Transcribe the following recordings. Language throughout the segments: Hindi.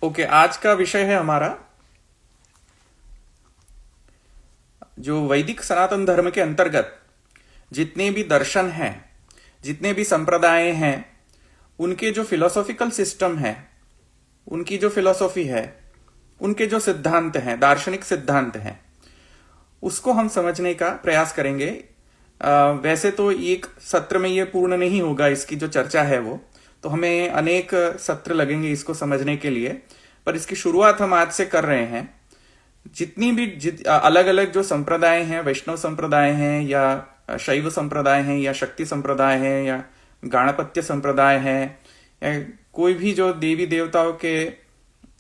ओके, आज का विषय है हमारा जो वैदिक सनातन धर्म के अंतर्गत जितने भी दर्शन हैं, जितने भी संप्रदाय हैं, उनके जो फिलोसॉफिकल सिस्टम है, उनकी जो फिलोसॉफी है, उनके जो सिद्धांत हैं, दार्शनिक सिद्धांत हैं, उसको हम समझने का प्रयास करेंगे। वैसे तो एक सत्र में ये पूर्ण नहीं होगा, इसकी जो चर्चा है वो तो हमें अनेक सत्र लगेंगे इसको समझने के लिए, पर इसकी शुरुआत हम आज से कर रहे हैं। जितनी भी अलग अलग जो संप्रदाय हैं, वैष्णव संप्रदाय हैं या शैव संप्रदाय हैं या शक्ति संप्रदाय हैं या गाणपत्य संप्रदाय हैं या कोई भी जो देवी देवताओं के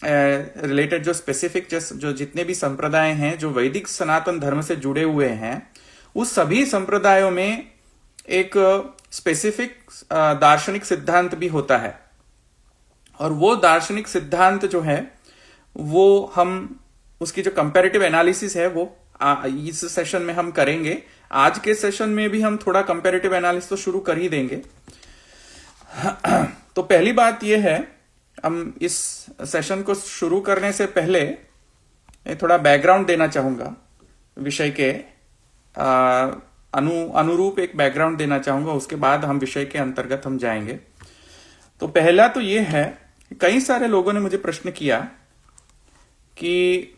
रिलेटेड जो स्पेसिफिक जो जितने भी संप्रदाय हैं जो वैदिक सनातन धर्म से जुड़े हुए हैं, उस सभी संप्रदायों में एक स्पेसिफिक दार्शनिक सिद्धांत भी होता है। और वो दार्शनिक सिद्धांत जो है वो हम उसकी जो कंपैरेटिव एनालिसिस है वो इस सेशन में हम करेंगे। आज के सेशन में भी हम थोड़ा कंपैरेटिव एनालिसिस तो शुरू कर ही देंगे। तो पहली बात यह है, हम इस सेशन को शुरू करने से पहले थोड़ा बैकग्राउंड देना चाहूंगा, विषय के अनुरूप एक बैकग्राउंड देना चाहूंगा, उसके बाद हम विषय के अंतर्गत हम जाएंगे। तो पहला तो ये है, कई सारे लोगों ने मुझे प्रश्न किया कि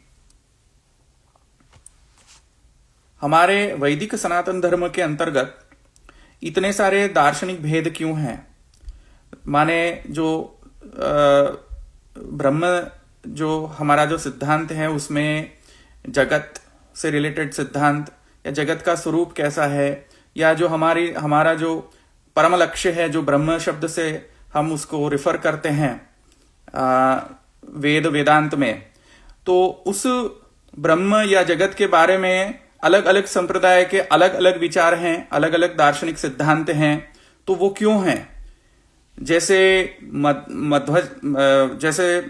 हमारे वैदिक सनातन धर्म के अंतर्गत इतने सारे दार्शनिक भेद क्यों हैं। माने जो ब्रह्म जो हमारा जो सिद्धांत है उसमें जगत से रिलेटेड सिद्धांत या जगत का स्वरूप कैसा है, या जो हमारा जो परम लक्ष्य है जो ब्रह्म शब्द से हम उसको रिफर करते हैं वेदांत में, तो उस ब्रह्म या जगत के बारे में अलग अलग संप्रदाय के अलग अलग विचार हैं, अलग अलग दार्शनिक सिद्धांत हैं। तो वो क्यों हैं? जैसे जैसे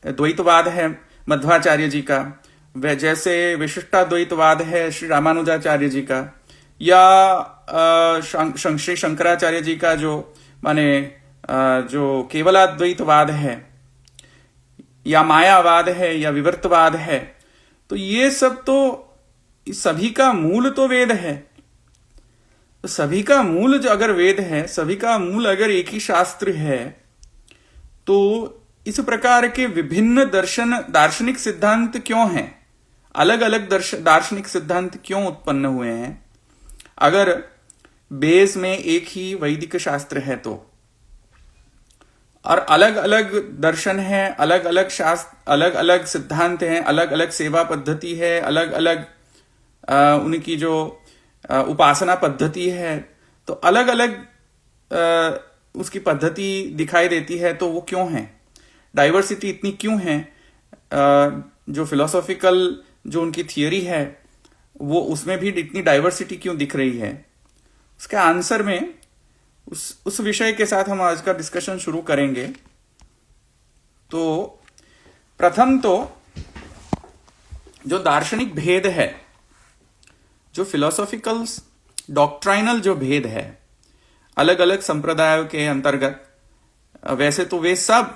द्वैतवाद है मध्वाचार्य जी का, जैसे विशिष्टाद्वैतवाद है श्री रामानुजाचार्य जी का, या श्री शंकराचार्य जी का जो माने जो केवलाद्वैतवाद है, या मायावाद है, या विवर्तवाद है। तो ये सब तो सभी का मूल तो वेद है। तो सभी का मूल जो अगर वेद है, सभी का मूल अगर एक ही शास्त्र है, तो इस प्रकार के विभिन्न दार्शनिक सिद्धांत क्यों हैं? अलग अलग दार्शनिक सिद्धांत क्यों उत्पन्न हुए हैं? अगर बेस में एक ही वैदिक शास्त्र है तो, और अलग अलग दर्शन है, अलग अलग शास्त्र, अलग अलग सिद्धांत हैं, अलग अलग सेवा पद्धति है, अलग अलग उनकी जो उपासना पद्धति है, तो अलग अलग उसकी पद्धति दिखाई देती है। तो वो क्यों है? डाइवर्सिटी इतनी क्यों है? जो फिलोसॉफिकल जो उनकी थियरी है वो उसमें भी इतनी डाइवर्सिटी क्यों दिख रही है? उसके आंसर में उस विषय के साथ हम आज का डिस्कशन शुरू करेंगे। तो प्रथम तो जो दार्शनिक भेद है, जो फिलोसॉफिकल डॉक्ट्राइनल जो भेद है अलग अलग संप्रदायों के अंतर्गत, वैसे तो वे सब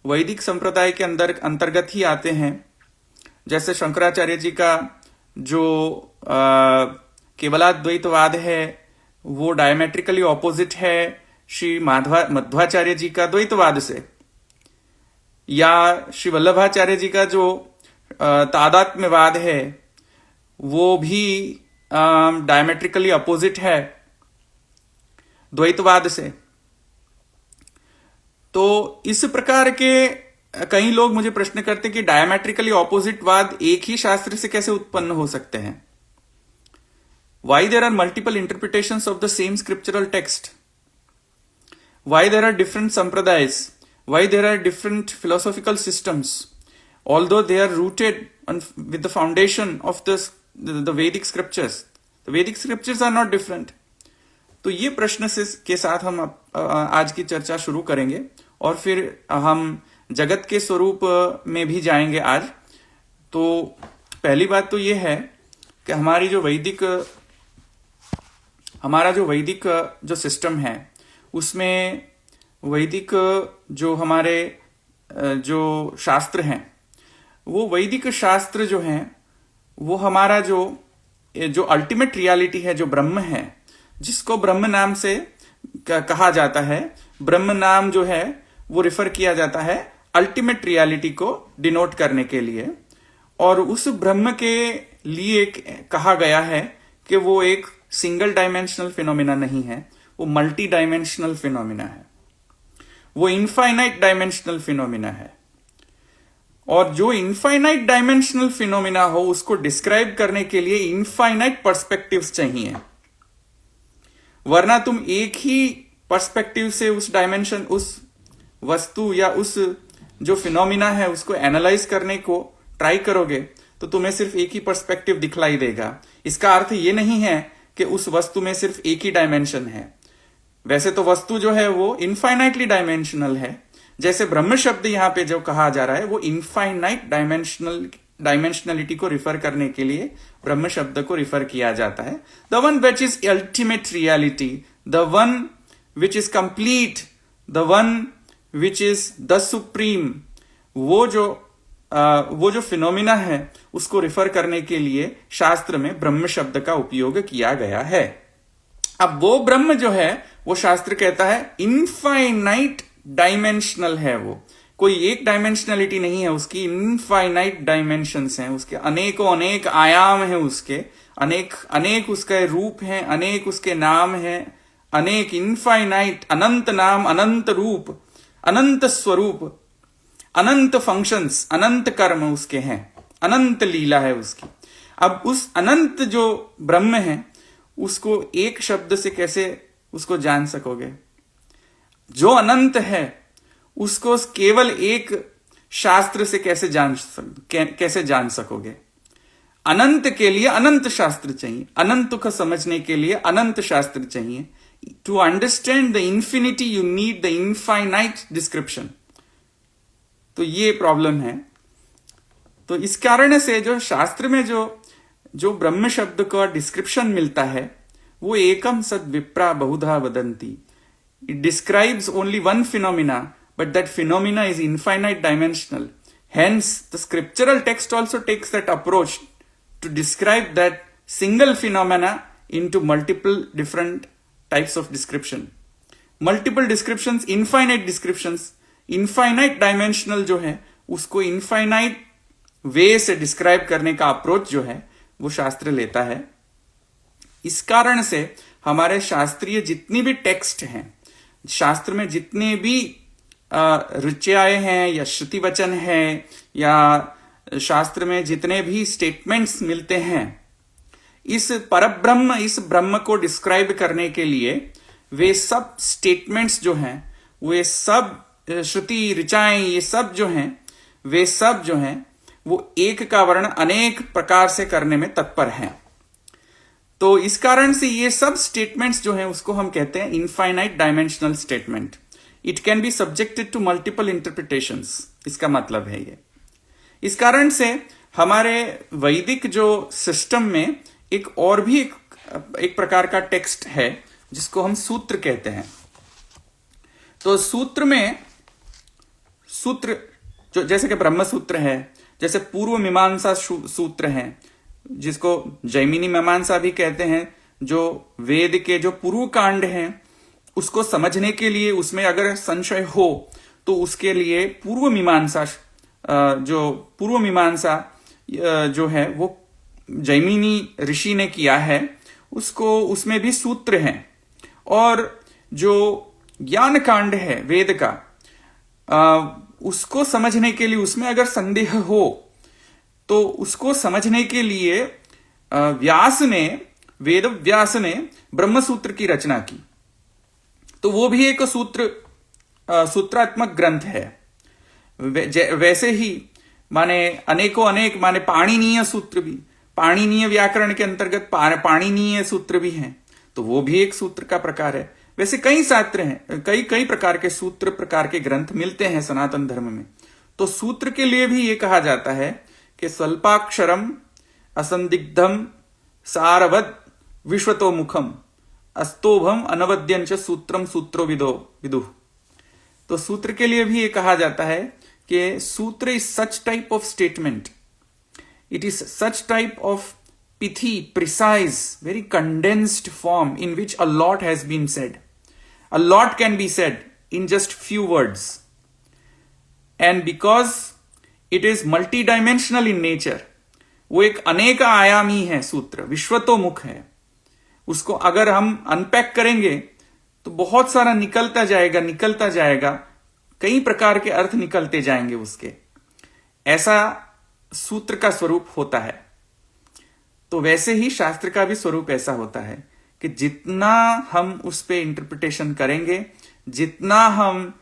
वैदिक संप्रदाय के अंतर्गत ही आते हैं। जैसे शंकराचार्य जी का जो केवलाद्वैतवाद है वो डायमेट्रिकली ऑपोजिट है श्री मध्वाचार्य जी का द्वैतवाद से, या श्री वल्लभाचार्य जी का जो तादात्म्यवाद है वो भी डायमेट्रिकली अपोजिट है द्वैतवाद से। तो इस प्रकार के कई लोग मुझे प्रश्न करते कि डायमेट्रिकली ऑपोजिट वाद एक ही शास्त्र से कैसे उत्पन्न हो सकते हैं? Why there are multiple interpretations of the same scriptural text? Why there are different sampradayas? Why there are different philosophical systems? Although they are rooted with the foundation of the Vedic scriptures. The Vedic scriptures are not different. तो ये प्रश्न के साथ हम आज की चर्चा शुरू करेंगे और फिर हम जगत के स्वरूप में भी जाएंगे आज। तो पहली बात तो ये है कि हमारा जो वैदिक जो सिस्टम है उसमें वैदिक जो हमारे जो शास्त्र हैं, वो वैदिक शास्त्र जो हैं, वो हमारा जो अल्टीमेट रियलिटी है, जो ब्रह्म है, जिसको ब्रह्म नाम से कहा जाता है, ब्रह्म नाम जो है वो रिफर किया जाता है अल्टीमेट रियलिटी को डिनोट करने के लिए। और उस ब्रह्म के लिए कहा गया है कि वो एक सिंगल डायमेंशनल फिनोमिना नहीं है, वो मल्टी डायमेंशनल फिनोमिना है, वो इनफाइनाइट डायमेंशनल फिनोमिना है। और जो इनफाइनाइट डायमेंशनल फिनोमिना हो, उसको डिस्क्राइब करने के लिए इनफाइनाइट पर्सपेक्टिव्स चाहिए, वरना तुम एक ही पर्सपेक्टिव से उस डायमेंशन, उस वस्तु या उस जो फिनोमिना है उसको एनालाइज करने को ट्राई करोगे तो तुम्हें सिर्फ एक ही पर्सपेक्टिव दिखलाई देगा। इसका अर्थ ये नहीं है कि उस वस्तु में सिर्फ एक ही डायमेंशन है। वैसे तो वस्तु जो है वो इनफाइनाइटली डायमेंशनल है, जैसे ब्रह्म शब्द यहां पे जो कहा जा रहा है वो इनफाइनाइट डायमेंशनलिटी को रिफर करने के लिए ब्रह्म शब्द को रिफर किया जाता है। The one which is ultimate reality, the one which is complete, the one which is the supreme, वो जो फिनोमिना है उसको रिफर करने के लिए शास्त्र में ब्रह्म शब्द का उपयोग किया गया है। अब वो ब्रह्म जो है वो शास्त्र कहता है इनफाइनाइट डायमेंशनल है, वो कोई एक डायमेंशनलिटी नहीं है उसकी, इनफाइनाइट डायमेंशंस हैं उसके, अनेकों अनेक आयाम हैं उसके, अनेक उसके रूप हैं, अनेक उसके नाम हैं, अनेक इनफाइनाइट, अनंत नाम, अनंत रूप, अनंत स्वरूप, अनंत फंक्शंस, अनंत कर्म उसके हैं, अनंत लीला है उसकी। अब उस अनंत जो ब्रह्म है उसको एक शब्द से कैसे उसको जान सकोगे? जो अनंत है उसको केवल एक शास्त्र से कैसे जान सकोगे? अनंत के लिए अनंत शास्त्र चाहिए, अनंत को समझने के लिए अनंत शास्त्र चाहिए। To understand the infinity you need the infinite description. तो ये प्रॉब्लम है। तो इस कारण से जो शास्त्र में जो ब्रह्म शब्द का डिस्क्रिप्शन मिलता है वो एकम सद विप्रा बहुधा वदंती। It describes only one phenomena, but that phenomena is infinite dimensional. Hence, the scriptural text also takes that approach to describe that single phenomena into multiple different types of description. Multiple descriptions, infinite dimensional जो है उसको infinite way से describe करने का approach जो है वो शास्त्र लेता है। इस कारण से हमारे शास्त्रीय जितनी भी टेक्स्ट हैं, शास्त्र में जितने भी ऋचाएं हैं या श्रुति वचन है या शास्त्र में जितने भी स्टेटमेंट्स मिलते हैं, इस परब्रह्म, इस ब्रह्म को डिस्क्राइब करने के लिए वे सब स्टेटमेंट्स जो हैं, वे सब श्रुति ऋचाएं, ये सब जो हैं, वे सब जो हैं वो एक का वर्ण अनेक प्रकार से करने में तत्पर हैं। तो इस कारण से ये सब स्टेटमेंट्स जो हैं उसको हम कहते हैं infinite dimensional statement. It can be subjected to multiple interpretations, इसका मतलब है ये। इस कारण से हमारे वैदिक जो सिस्टम में एक और भी एक प्रकार का टेक्स्ट है जिसको हम सूत्र कहते हैं। तो सूत्र में सूत्र जो जैसे कि ब्रह्म सूत्र है, जैसे पूर्व मीमांसा सूत्र है जिसको जैमिनी मीमांसा भी कहते हैं, जो वेद के जो पूर्व कांड हैं उसको समझने के लिए उसमें अगर संशय हो तो उसके लिए पूर्व मीमांसा जो है वो जैमिनी ऋषि ने किया है, उसमें भी सूत्र हैं। और जो ज्ञान कांड है वेद का, उसको समझने के लिए उसमें अगर संदेह हो तो उसको समझने के लिए वेद व्यास ने ब्रह्म सूत्र की रचना की। तो वो भी एक सूत्रात्मक ग्रंथ है। वैसे ही माने अनेकों अनेक माने पाणिनीय सूत्र भी, पाणिनीय व्याकरण के अंतर्गत पाणिनीय सूत्र भी हैं, तो वो भी एक सूत्र का प्रकार है। वैसे कई शास्त्र हैं, कई प्रकार के सूत्र प्रकार के ग्रंथ मिलते हैं सनातन धर्म में। तो सूत्र के लिए भी ये कहा जाता है कि स्वल्पाक्षरम असंदिग्धम सारवद विश्वतो मुखम अस्तोभम अनवद्यंच सूत्रम सूत्रो विदु। तो सूत्र के लिए भी ये कहा जाता है कि सूत्र is such type of statement, it is such type of pithy, precise, very condensed form in which a lot has been said. A lot can be said in just few words. And because it is multidimensional in nature, वो एक अनेक आयामी है सूत्र, विश्वतोमुख है. उसको अगर हम अनपैक करेंगे तो बहुत सारा निकलता जाएगा, कई प्रकार के अर्थ निकलते जाएंगे उसके. ऐसा सूत्र का स्वरूप होता है. तो वैसे ही शास्त्र का भी स्वरूप ऐसा होता है कि जितना हम उस पे इंटरप्रिटेशन करेंगे, जितना हम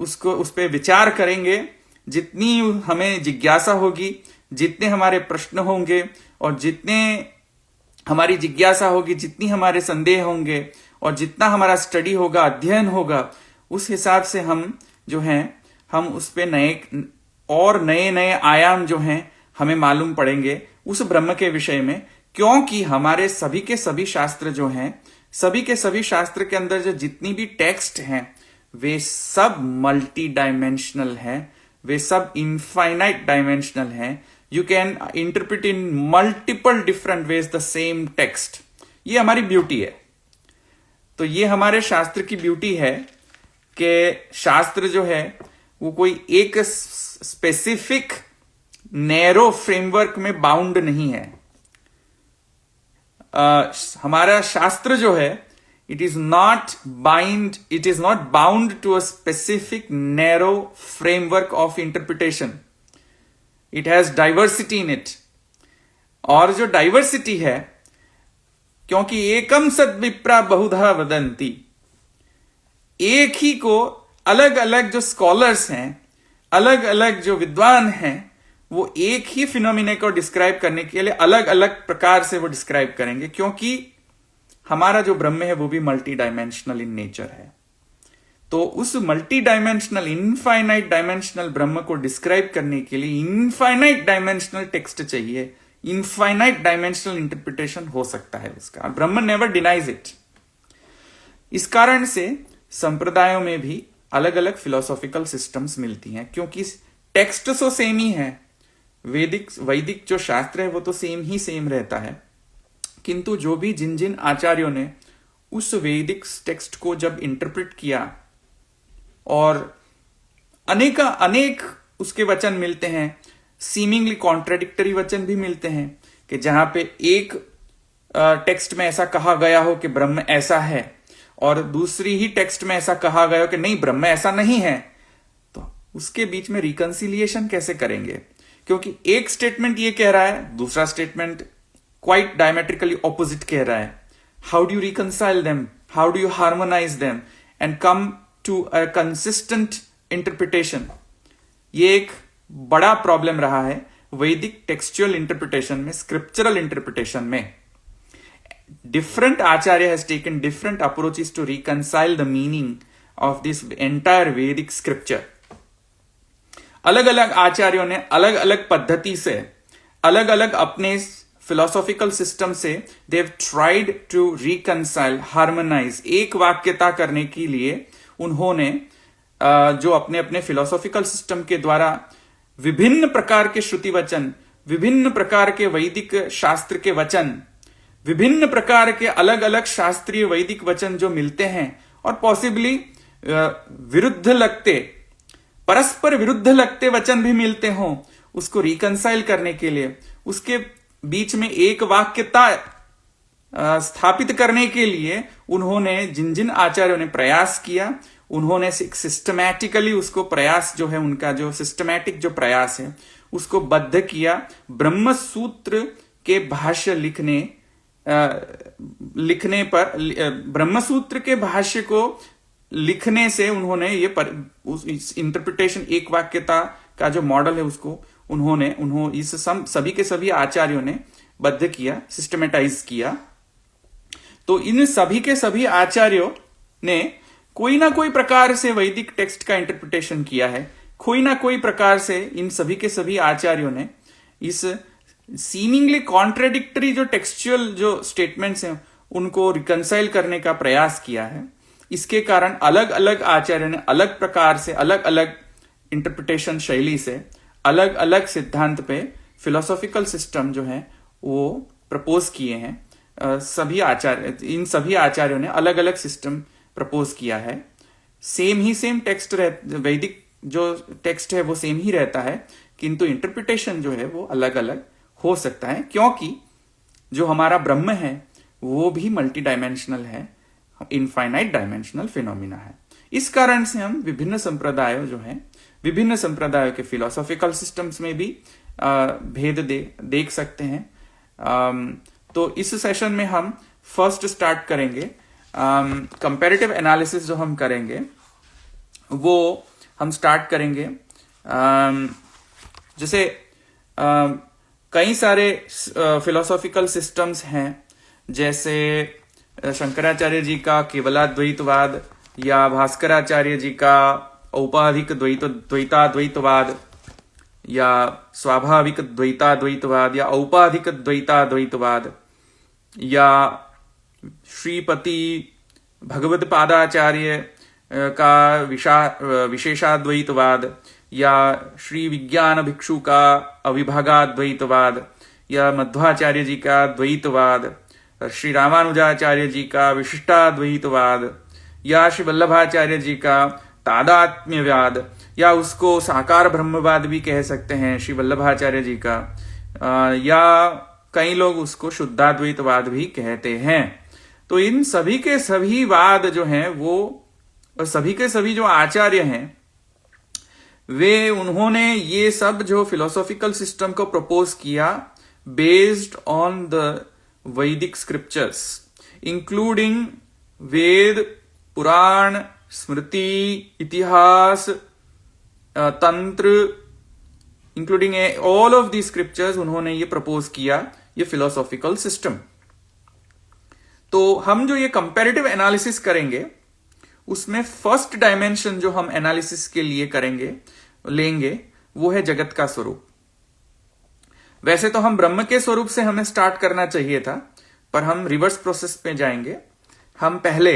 उस पे विचार करेंगे, जितनी हमें जिज्ञासा होगी, जितने हमारे प्रश्न होंगे और जितने हमारी जिज्ञासा होगी, जितनी हमारे संदेह होंगे और जितना हमारा स्टडी होगा, अध्ययन होगा, उस हिसाब से हम जो हैं हम उस पे नए आयाम जो हैं हमें मालूम पड़ेंगे उस ब्रह्म के विषय में. क्योंकि हमारे सभी के सभी शास्त्र जो हैं, सभी के सभी शास्त्र के अंदर जो जितनी भी टेक्स्ट हैं वे सब मल्टी डायमेंशनल हैं, वे सब इनफाइनाइट डायमेंशनल हैं. You can interpret in multiple different ways the same text. ये हमारी ब्यूटी है. तो ये हमारे शास्त्र की ब्यूटी है कि शास्त्र जो है वो कोई एक स्पेसिफिक नैरो फ्रेमवर्क में बाउंड नहीं है. हमारा शास्त्र जो है it is not bound to a specific narrow framework of interpretation. It has diversity in it. और जो डाइवर्सिटी है, क्योंकि एकम सद विप्रा बहुधा वदंती, एक ही को अलग अलग जो स्कॉलर्स हैं, अलग अलग जो विद्वान हैं, वो एक ही फिनोमिने को डिस्क्राइब करने के लिए अलग अलग प्रकार से वो डिस्क्राइब करेंगे. क्योंकि हमारा जो ब्रह्म है वो भी मल्टी डायमेंशनल इन नेचर है. तो उस मल्टी डायमेंशनल, इनफाइनाइट डायमेंशनल ब्रह्म को डिस्क्राइब करने के लिए इनफाइनाइट डायमेंशनल टेक्स्ट चाहिए, इनफाइनाइट डायमेंशनल इंटरप्रिटेशन हो सकता है उसका. ब्रह्म नेवर डिनाइज इट. इस कारण से संप्रदायों में भी अलग अलग फिलोसॉफिकल सिस्टम्स मिलती हैं, क्योंकि टेक्स्ट तो सेम ही है. वैदिक जो शास्त्र है वो तो सेम रहता है. किंतु जो भी जिन आचार्यों ने उस वैदिक टेक्स्ट को जब इंटरप्रेट किया, और अनेक उसके वचन मिलते हैं, सीमिंगली कॉन्ट्राडिक्टरी वचन भी मिलते हैं, कि जहां पे एक टेक्स्ट में ऐसा कहा गया हो कि ब्रह्म ऐसा है, और दूसरी ही टेक्स्ट में ऐसा कहा गया हो कि नहीं, ब्रह्म ऐसा नहीं है. तो उसके बीच में रिकंसिलिएशन कैसे करेंगे? क्योंकि एक स्टेटमेंट ये कह रहा है, दूसरा स्टेटमेंट क्वाइट डायमेट्रिकली ऑपोजिट कह रहा है. How do you reconcile them? How do you harmonise them and come to a consistent interpretation? ये एक बड़ा प्रॉब्लम रहा है वैदिक टेक्सचुअल इंटरप्रिटेशन में, स्क्रिप्चरल इंटरप्रिटेशन में. Different Acharya has taken different approaches to reconcile the meaning of this entire Vedic scripture. अलग अलग आचार्यों ने अलग अलग पद्धति से, अलग अलग अपने philosophical system से they've tried to reconcile, harmonize, एक वाक्यता करने के लिए उन्होंने जो अपने अपने philosophical system के द्वारा विभिन्न प्रकार के श्रुति वचन, विभिन्न प्रकार के वैदिक शास्त्र के वचन, विभिन्न प्रकार के अलग अलग शास्त्रीय वैदिक वचन जो मिलते हैं, और पॉसिबली विरुद्ध लगते, परस्पर विरुद्ध लगते वचन भी मिलते हों, उसको रिकंसाइल करने के लिए, उसके बीच में एक वाक्यता स्थापित करने के लिए उन्होंने जिन आचार्यों ने प्रयास किया, उन्होंने सिस्टमैटिकली उसको प्रयास जो है, उनका जो सिस्टमैटिक जो प्रयास है उसको बद्ध किया. ब्रह्म सूत्र के भाष्य लिखने पर, ब्रह्मसूत्र के भाष्य को लिखने से उन्होंने ये इंटरप्रिटेशन, एक वाक्यता का जो मॉडल है उसको उन्होंने इस सभी के सभी आचार्यों ने बद्ध किया, सिस्टमेटाइज किया. तो इन सभी के सभी आचार्यों ने कोई ना कोई प्रकार से वैदिक टेक्स्ट का इंटरप्रिटेशन किया है. कोई ना कोई प्रकार से इन सभी के सभी आचार्यों ने इस सीमिंगली कॉन्ट्राडिक्टरी जो टेक्सचुअल जो स्टेटमेंट्स हैं उनको रिकंसाइल करने का प्रयास किया है. इसके कारण अलग अलग आचार्यों ने अलग प्रकार से अलग अलग इंटरप्रिटेशन शैली से अलग अलग सिद्धांत पे फिलोसॉफिकल सिस्टम जो है वो प्रपोज किए हैं। इन सभी आचार्यों ने अलग अलग सिस्टम प्रपोज किया है। सेम टेक्स्ट वैदिक जो टेक्स्ट है वो सेम ही रहता है, किंतु इंटरप्रिटेशन जो है वो अलग अलग हो सकता है, क्योंकि जो हमारा ब्रह्म है वो भी मल्टी डायमेंशनल है, इनफाइनाइट डायमेंशनल फिनोमिना है। इस कारण से हम विभिन्न संप्रदायों जो है, विभिन्न संप्रदायों के फिलोसॉफिकल सिस्टम्स में भी भेद देख सकते हैं। तो इस सेशन में हम फर्स्ट स्टार्ट करेंगे कंपैरेटिव एनालिसिस। जो हम करेंगे वो हम स्टार्ट करेंगे जैसे कई सारे फिलोसॉफिकल सिस्टम्स हैं, जैसे शंकराचार्य जी का केवलाद्वैतवाद या भास्कराचार्य जी का औपाधिक द्वैताद्वैतवाद या स्वाभाविक द्वैताद्वैतवाद या औपाधिक द्वैताद्वैतवाद या श्रीपति भगवत पादाचार्य का विशेषाद्वैतवाद या श्री विज्ञान भिक्षु का अविभागाद्वैतवाद या मध्वाचार्य जी का द्वैतवाद, श्री रामानुजाचार्य जी का विशिष्टाद्वैतवाद या श्री वल्लभाचार्य जी का तादात्म्यवाद या उसको साकार ब्रह्मवाद भी कह सकते हैं श्री वल्लभाचार्य जी का, या कई लोग उसको शुद्धाद्वैतवाद भी कहते हैं। तो इन सभी के सभी वाद जो हैं वो, और सभी के सभी जो आचार्य हैं वे, उन्होंने ये सब जो फिलोसॉफिकल सिस्टम को प्रपोज किया बेस्ड ऑन द वैदिक स्क्रिप्चर्स, इंक्लूडिंग वेद, पुराण, स्मृति, इतिहास, तंत्र, including all of the scriptures, उन्होंने ये प्रपोज किया ये फिलोसॉफिकल सिस्टम। तो हम जो ये कंपैरेटिव एनालिसिस करेंगे उसमें फर्स्ट डायमेंशन जो हम एनालिसिस के लिए लेंगे वो है जगत का स्वरूप। वैसे तो हम ब्रह्म के स्वरूप से हमें स्टार्ट करना चाहिए था, पर हम रिवर्स प्रोसेस पे जाएंगे। हम पहले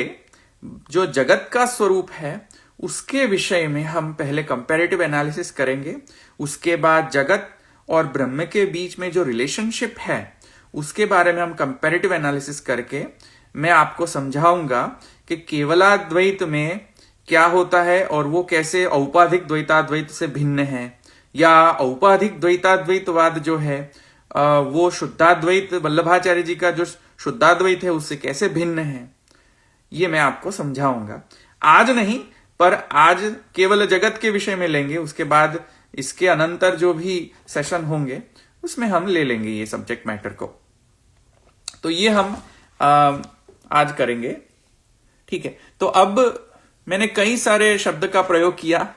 जो जगत का स्वरूप है उसके विषय में हम पहले कंपैरेटिव एनालिसिस करेंगे, उसके बाद जगत और ब्रह्म के बीच में जो रिलेशनशिप है उसके बारे में हम कंपैरेटिव एनालिसिस करके मैं आपको समझाऊंगा कि केवलाद्वैत में क्या होता है और वो कैसे औपाधिक द्वैताद्वैत से भिन्न है, या औपाधिक द्वैताद्वैतवाद जो है वो शुद्धाद्वैत, वल्लभाचार्य जी का जो शुद्धाद्वैत है उससे कैसे भिन्न है, ये मैं आपको समझाऊंगा। आज नहीं, पर आज केवल जगत के विषय में लेंगे, उसके बाद इसके अनंतर जो भी सेशन होंगे उसमें हम ले लेंगे ये सब्जेक्ट मैटर को। तो ये हम आज करेंगे, ठीक है। तो अब मैंने कई सारे शब्द का प्रयोग किया,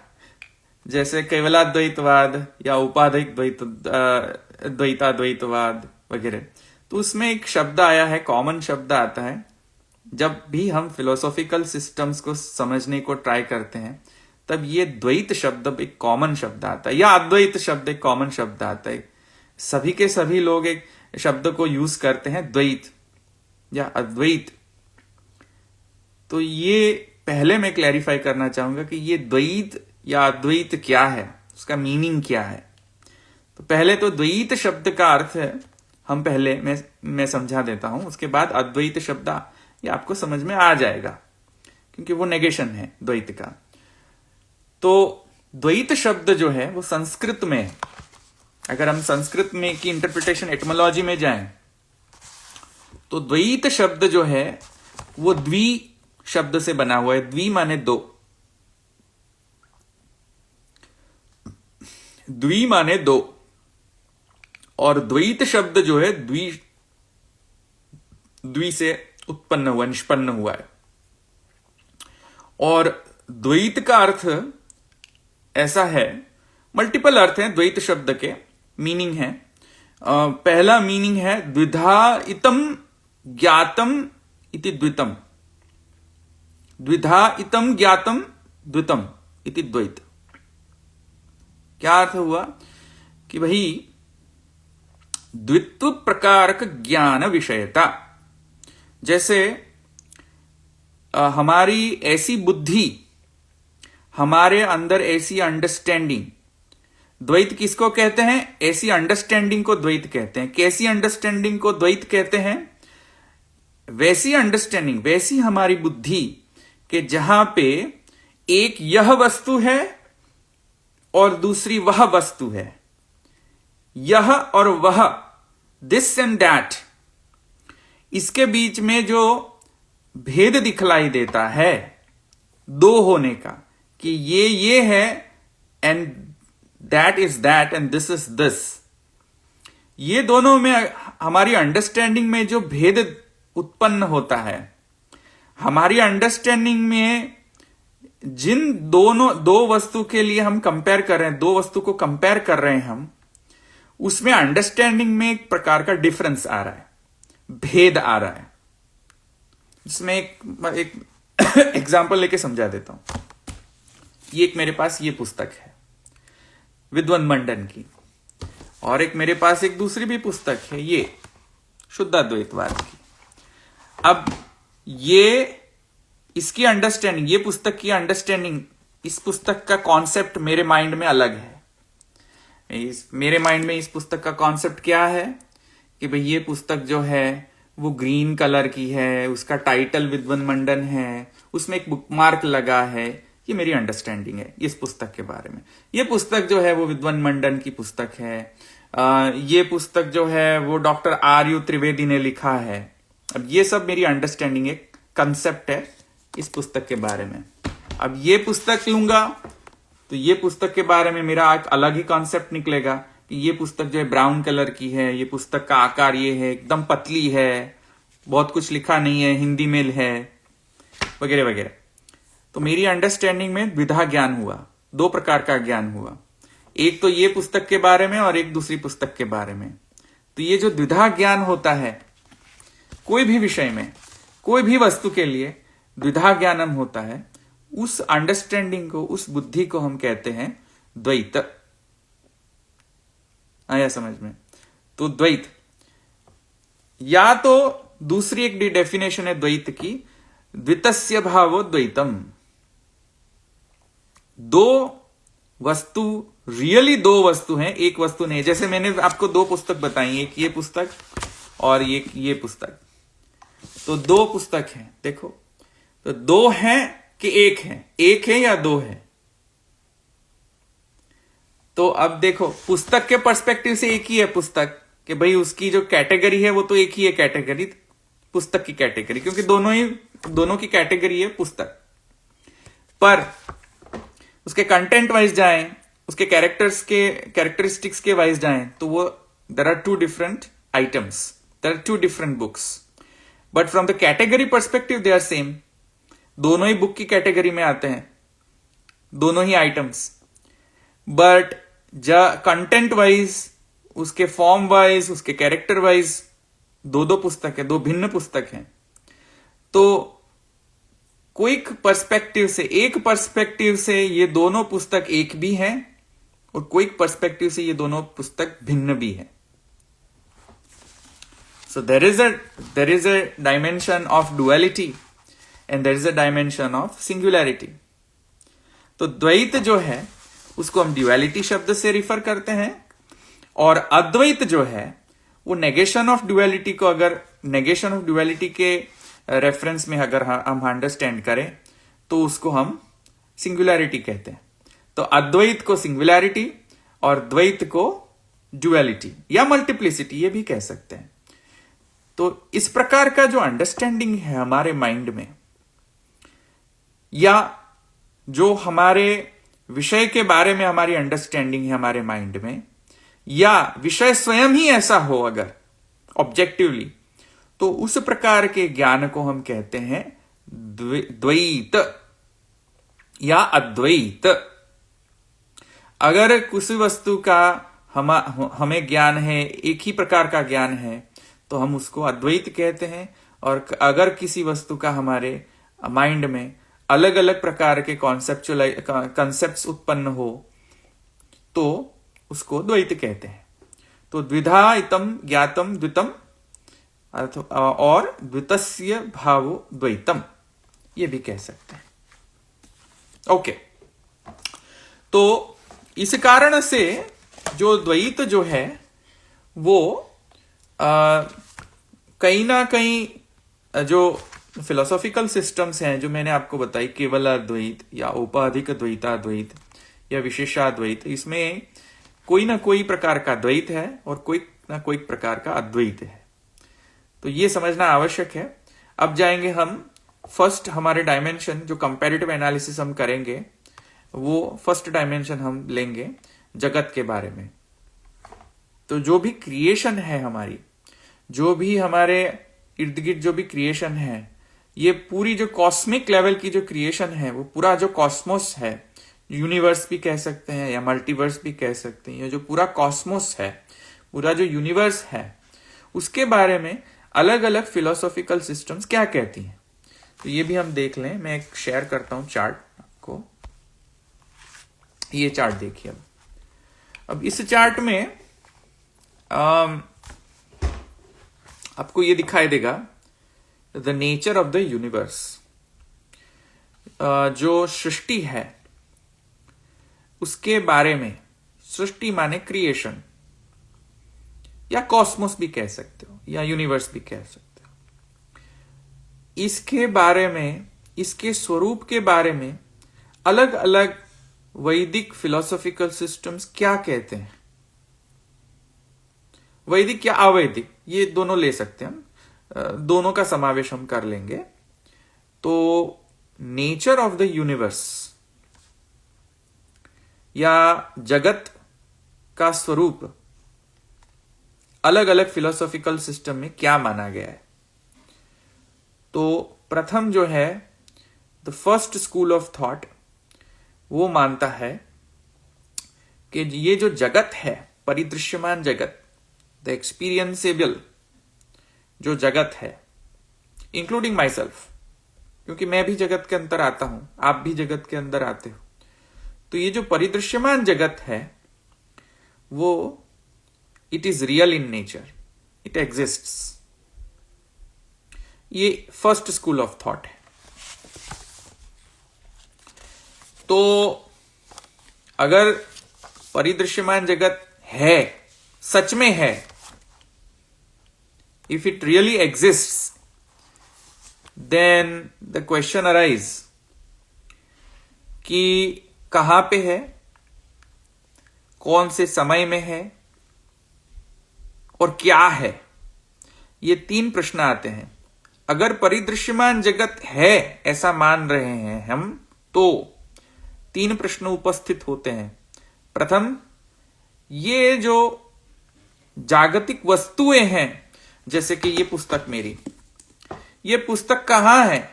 जैसे केवलाद्वैतवाद या उपाधिक द्वैताद्वैतवाद वगैरह। तो उसमें एक शब्द आया है, कॉमन शब्द आता है। जब भी हम फिलोसॉफिकल सिस्टम्स को समझने को ट्राई करते हैं तब ये द्वैत शब्द एक कॉमन शब्द आता है, या अद्वैत शब्द एक कॉमन शब्द आता है। सभी के सभी लोग एक शब्द को यूज करते हैं, द्वैत या अद्वैत। तो ये पहले मैं क्लैरिफाई करना चाहूंगा कि ये द्वैत या अद्वैत क्या है, उसका मीनिंग क्या है। तो पहले तो द्वैत शब्द का अर्थ है हम पहले मैं समझा देता हूं, उसके बाद अद्वैत शब्द ये आपको समझ में आ जाएगा, क्योंकि वो नेगेशन है द्वैत का। तो द्वैत शब्द जो है वो संस्कृत में, अगर हम संस्कृत में की इंटरप्रिटेशन एटमोलॉजी में जाएं तो द्वैत शब्द जो है वो द्वि शब्द से बना हुआ है। द्वि माने दो, द्वि माने दो, और द्वैत शब्द जो है द्वि से उत्पन्न हुआ, निष्पन्न हुआ है। और द्वैत का अर्थ ऐसा है, मल्टीपल अर्थ है द्वैत शब्द के, मीनिंग है। पहला मीनिंग है द्विधा इतम ज्ञातम इति द्वितम, द्विधा इतम ज्ञातम द्वितम इति द्वैत। क्या अर्थ हुआ कि भाई द्वित्व प्रकारक ज्ञान विषयता, जैसे हमारी ऐसी बुद्धि हमारे अंदर ऐसी अंडरस्टैंडिंग, द्वैत किसको कहते हैं? ऐसी अंडरस्टैंडिंग को द्वैत कहते हैं। कैसी अंडरस्टैंडिंग को द्वैत कहते हैं? वैसी अंडरस्टैंडिंग, वैसी हमारी बुद्धि कि जहां पे एक यह वस्तु है और दूसरी वह वस्तु है। यह और वह, दिस एंड दैट, इसके बीच में जो भेद दिखलाई देता है दो होने का, कि ये है and that is that and this is this, ये दोनों में हमारी अंडरस्टैंडिंग में जो भेद उत्पन्न होता है, हमारी अंडरस्टैंडिंग में जिन दो वस्तु के लिए हम कंपेयर कर रहे हैं, दो वस्तु को कंपेयर कर रहे हैं हम, उसमें अंडरस्टैंडिंग में एक प्रकार का डिफरेंस आ रहा है, भेद आ रहा है। इसमें एक एग्जाम्पल लेके समझा देता हूं। ये एक मेरे पास ये पुस्तक है विद्वन मंडन की, और एक मेरे पास एक दूसरी भी पुस्तक है ये शुद्धाद्वैतवाद की। अब ये इसकी अंडरस्टैंडिंग, ये पुस्तक की अंडरस्टैंडिंग, इस पुस्तक का कॉन्सेप्ट मेरे माइंड में अलग है। मेरे माइंड में इस पुस्तक का कॉन्सेप्ट क्या है कि भाई ये पुस्तक जो है वो ग्रीन कलर की है, उसका टाइटल विद्वन मंडन है, उसमें एक बुकमार्क लगा है। ये मेरी अंडरस्टैंडिंग है इस पुस्तक के बारे में। ये पुस्तक जो है वो विद्वन मंडन की पुस्तक है। ये पुस्तक जो है वो डॉक्टर आर.यू. त्रिवेदी ने लिखा है। अब ये सब मेरी अंडरस्टैंडिंग है, कंसेप्ट है इस पुस्तक के बारे में। अब ये पुस्तक लूंगा तो ये पुस्तक के बारे में मेरा एक अलग ही कॉन्सेप्ट निकलेगा कि ये पुस्तक जो है ब्राउन कलर की है, ये पुस्तक का आकार ये है, एकदम पतली है, बहुत कुछ लिखा नहीं है, हिंदी में है, वगैरह वगैरह। तो मेरी अंडरस्टैंडिंग में द्विधा ज्ञान हुआ, दो प्रकार का ज्ञान हुआ, एक तो ये पुस्तक के बारे में और एक दूसरी पुस्तक के बारे में। तो ये जो द्विधा ज्ञान होता है कोई भी विषय में, कोई भी वस्तु के लिए द्विधा ज्ञानम होता है, उस अंडरस्टैंडिंग को, उस बुद्धि को हम कहते हैं द्वैत। आया समझ में? तो द्वैत, या तो दूसरी एक डेफिनेशन है द्वैत की, द्वितस्य भावो द्वैतम। दो वस्तु, रियली दो वस्तु हैं, एक वस्तु नहीं। जैसे मैंने आपको दो पुस्तक बताई, एक ये पुस्तक और ये पुस्तक। तो दो पुस्तक हैं, देखो, तो दो हैं कि एक है? एक है या दो है? तो अब देखो, पुस्तक के पर्सपेक्टिव से एक ही है पुस्तक, कि भाई उसकी जो कैटेगरी है वो तो एक ही है कैटेगरी, पुस्तक की कैटेगरी, क्योंकि दोनों की कैटेगरी है पुस्तक। पर उसके कंटेंट वाइज जाएं, उसके कैरेक्टरिस्टिक्स के वाइज जाएं, तो वो there are two different items, there are two different books, but from the category perspective they are same. दोनों ही बुक की कैटेगरी में आते हैं, दोनों ही आइटम्स, बट कंटेंट वाइज, उसके फॉर्म वाइज, उसके कैरेक्टर वाइज दो पुस्तक है, दो भिन्न पुस्तक हैं। तो कोई पर्सपेक्टिव से, एक पर्सपेक्टिव से ये दोनों पुस्तक एक भी हैं और कोई पर्सपेक्टिव से ये दोनों पुस्तक भिन्न भी है। So there is a dimension of duality and there is a dimension of singularity. तो द्वैत जो है उसको हम ड्युअलिटी शब्द से रिफर करते हैं, और अद्वैत जो है वो नेगेशन ऑफ ड्युअलिटी को, अगर नेगेशन ऑफ ड्युअलिटी के रेफरेंस में अगर हम अंडरस्टैंड करें तो उसको हम सिंगुलैरिटी कहते हैं। तो अद्वैत को सिंगुलैरिटी और द्वैत को ड्युअलिटी या मल्टीप्लिसिटी ये भी कह सकते हैं। तो इस प्रकार का जो अंडरस्टैंडिंग है हमारे माइंड में, या जो हमारे विषय के बारे में हमारी अंडरस्टैंडिंग है हमारे माइंड में, या विषय स्वयं ही ऐसा हो अगर ऑब्जेक्टिवली, तो उस प्रकार के ज्ञान को हम कहते हैं द्वैत या अद्वैत। अगर किसी वस्तु का हमें ज्ञान है, एक ही प्रकार का ज्ञान है, तो हम उसको अद्वैत कहते हैं। और अगर किसी वस्तु का हमारे माइंड में अलग अलग प्रकार के कॉन्सेप्ट्स उत्पन्न हो तो उसको द्वैत कहते हैं। तो द्विधा इतम ज्ञातम द्वितम और द्वितस्य भावो द्वैतम, ये भी कह सकते हैं। ओके, तो इस कारण से जो द्वैत जो है वो कहीं ना कहीं जो फिलोसॉफिकल सिस्टम्स हैं जो मैंने आपको बताई, केवल अद्वैत या औपाधिक द्वैताद्वैत या विशेषाद्वैत, इसमें कोई ना कोई प्रकार का द्वैत है और कोई ना कोई प्रकार का अद्वैत है। तो ये समझना आवश्यक है। अब जाएंगे हम फर्स्ट, हमारे डायमेंशन जो कंपैरेटिव एनालिसिस हम करेंगे वो फर्स्ट डायमेंशन हम लेंगे जगत के बारे में। तो जो भी क्रिएशन है हमारी, जो भी हमारे इर्द गिर्द जो भी क्रिएशन है, ये पूरी जो कॉस्मिक लेवल की जो क्रिएशन है, वो पूरा जो कॉस्मोस है, यूनिवर्स भी कह सकते हैं या मल्टीवर्स भी कह सकते हैं, ये जो पूरा कॉस्मोस है, पूरा जो यूनिवर्स है, उसके बारे में अलग अलग फिलोसॉफिकल सिस्टम्स क्या कहती हैं। तो ये भी हम देख लें। मैं एक शेयर करता हूं चार्ट आपको। ये चार्ट देखिए। अब इस चार्ट में आपको ये दिखाई देगा the nature of the universe. जो सृष्टि है उसके बारे में, सृष्टि माने क्रिएशन या कॉस्मोस भी कह सकते हो या यूनिवर्स भी कह सकते हो, इसके बारे में, इसके स्वरूप के बारे में अलग अलग वैदिक फिलोसॉफिकल सिस्टम्स क्या कहते हैं। वैदिक या अवैदिक, ये दोनों ले सकते हैं हम, दोनों का समावेश हम कर लेंगे। तो नेचर ऑफ द यूनिवर्स या जगत का स्वरूप अलग अलग फिलोसॉफिकल सिस्टम में क्या माना गया है। तो प्रथम जो है the first school of thought, वो मानता है कि ये जो जगत है, परिदृश्यमान जगत, द एक्सपीरियंसेबल जो जगत है, इंक्लूडिंग माई सेल्फ, क्योंकि मैं भी जगत के अंदर आता हूं, आप भी जगत के अंदर आते हो। तो ये जो परिदृश्यमान जगत है वो it is real in nature, it exists. ये फर्स्ट स्कूल ऑफ थॉट है। तो अगर परिदृश्यमान जगत है, सच में है, if it really exists, then the question arise कि कहां पे है, कौन से समय में है और क्या है। ये तीन प्रश्न आते हैं। अगर परिदृश्यमान जगत है ऐसा मान रहे हैं हम, तो तीन प्रश्न उपस्थित होते हैं। प्रथम, ये जो जागतिक वस्तुएं हैं, जैसे कि ये पुस्तक मेरी, ये पुस्तक कहां है।